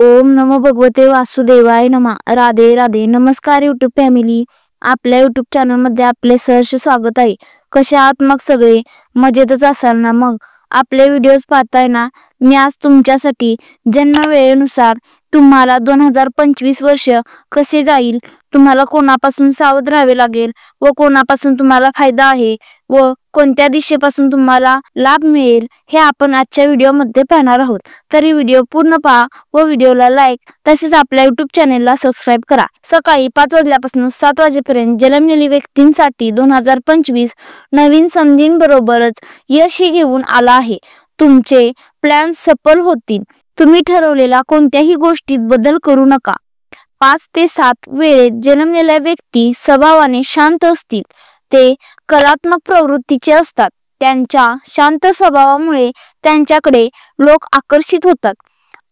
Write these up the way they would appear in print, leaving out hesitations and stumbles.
ओम नमो भगवते वासुदेवाय नमः। राधे राधे। नमस्कार यूट्यूब फॅमिली, आपल्या यूट्यूब चॅनल मध्ये आपले सहर्ष स्वागत आहे। कशा आहात मग सगळे? मजेतच असाल ना? मग आपले व्हिडिओज पाहताय ना? मी आज तुमच्यासाठी जन्म वेळेनुसार तुम्हाला 2025 वर्ष कसे जाईल, तुम्हाला कोणापासून सावध राहावे लागेल व कोणापासून तुम्हाला फायदा आहे व कोणत्या दिशेपासून तुम्हाला लाभ मिळेल हे आपण आजच्या व्हिडिओमध्ये पाहणार आहोत। तरी व्हिडिओ पूर्ण पहा व व्हिडिओला लाईक तसेच आपल्या यूट्यूब चॅनेलला सबस्क्राइब करा। सकाळी 5 वाजल्यापासून 7 वाजेपर्यंत जन्मलेल्या व्यक्तींसाठी 2025 नवीन संधींबरोबरच यश घेऊन आला आहे। तुमचे प्लॅन सफल होतील। तुम्ही ठरवलेल्या कोणत्याही गोष्टीत बदल करू नका। 5 ते 7 वेळेत जन्मलेल्या व्यक्ती स्वभावाने शांत असतील। ते कलात्मक प्रवृत्तीचे असतात। त्यांच्या शांत स्वभावामुळे त्यांच्याकडे लोक आकर्षित होतात।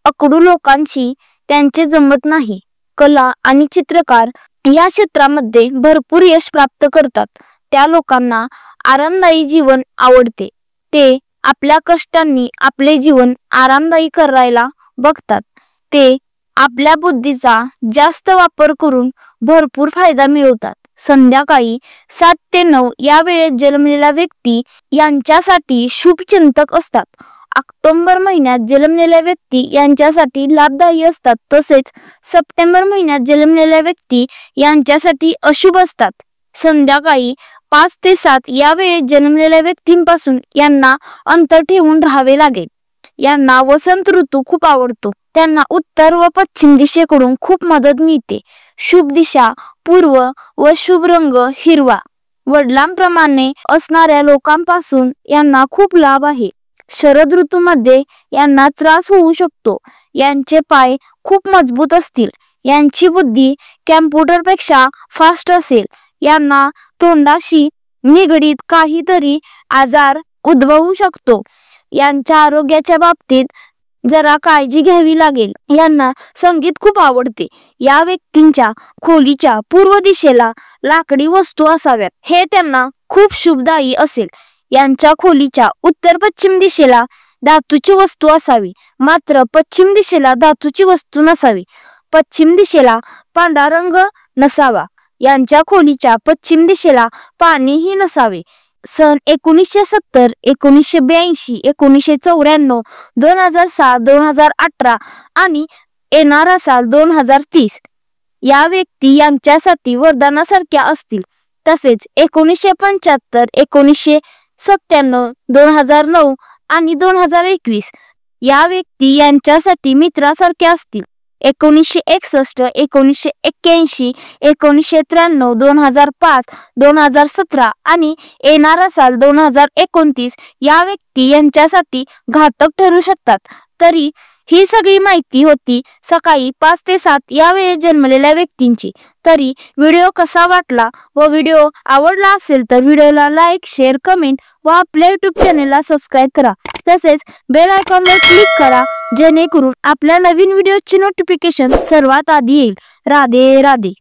अकडू लोकांशी त्यांचे जमत नाही। कला आणि चित्रकार या क्षेत्रामध्ये भरपूर यश प्राप्त करतात। त्या लोकांना आरामदायी जीवन आवडते। ते आपल्या कष्टांनी आपले जीवन आरामदायी करायला बघतात। ते आपल्या बुद्धीचा जास्त वापर करून भरपूर फायदा मिळवतात। संध्याकाळी 7 ते 9 या वेळेत जन्मलेल्या व्यक्ती यांच्यासाठी शुभचिंतक असतात। ऑक्टोबर महिन्यात जन्मलेल्या व्यक्ती यांच्यासाठी लाभदायी असतात, तसेच सप्टेंबर महिन्यात जन्मलेल्या व्यक्ती यांच्यासाठी अशुभ असतात। संध्याकाळी 5 ते 7 या वेळेत जन्मलेल्या व्यक्तींपासून यांना अंतर ठेवून राहावे लागेल। यांना वसंत ऋतू खूप आवडतो। त्यांना उत्तर व पश्चिम दिशेकडून खूप मदत मिळते। शुभ दिशा पूर्व व शुभ रंग हिरवा। वडिलांप्रमाणे असणाऱ्या लोकांपासून यांना खूप लाभ आहे। शरद ऋतूमध्ये यांना त्रास होऊ शकतो। यांचे पाय खूप मजबूत असतील। यांची बुद्धी कॅम्प्युटरपेक्षा फास्ट असेल। यांना तोंडाशी निगडीत काहीतरी आजार उद्भवू शकतो। यांच्या आरोग्याच्या बाबतीत जरा काळजी घ्यावी लागेल। यांना संगीत खूप आवडते। या व्यक्तींच्या खोलीच्या पूर्व दिशेला लाकडी वस्तू असाव्यात, हे त्यांना खूप शुभदायी असेल। यांच्या खोलीच्या उत्तर पश्चिम दिशेला धातूची वस्तू असावी, मात्र पश्चिम दिशेला धातूची वस्तू नसावी। पश्चिम दिशेला पांढरा रंग नसावा। यांच्या खोलीच्या पश्चिम दिशेला पाणीही नसावे। सन 1970, 1982, 1994, 2007, 2018 आणि येणारा साल 2030 या व्यक्ती यांच्यासाठी वरदानासारख्या असतील। तसेच 1975, 1997, 2009 आणि 2021 या व्यक्ती यांच्यासाठी मित्रासारख्या असतील। 1961, 1981, 1993, 2005, 2017 आणि येणारा साल 2029 या व्यक्ती यांच्यासाठी घातक ठरू शकतात। तरी ही सगळी माहिती होती सकाळी 5 ते 7 या वेळेत जन्मलेल्या व्यक्तींची। तरी व्हिडिओ कसा वाटला व व्हिडिओ आवडला असेल तर व्हिडिओला लाईक, शेअर, कमेंट व आपल्या यूट्यूब चॅनेलला सबस्क्राइब करा। तसेच बेल आयकॉनवर क्लिक करा, जेणेकरून आपल्या नवीन व्हिडिओची नोटिफिकेशन सर्वात आधी येईल। राधे राधे।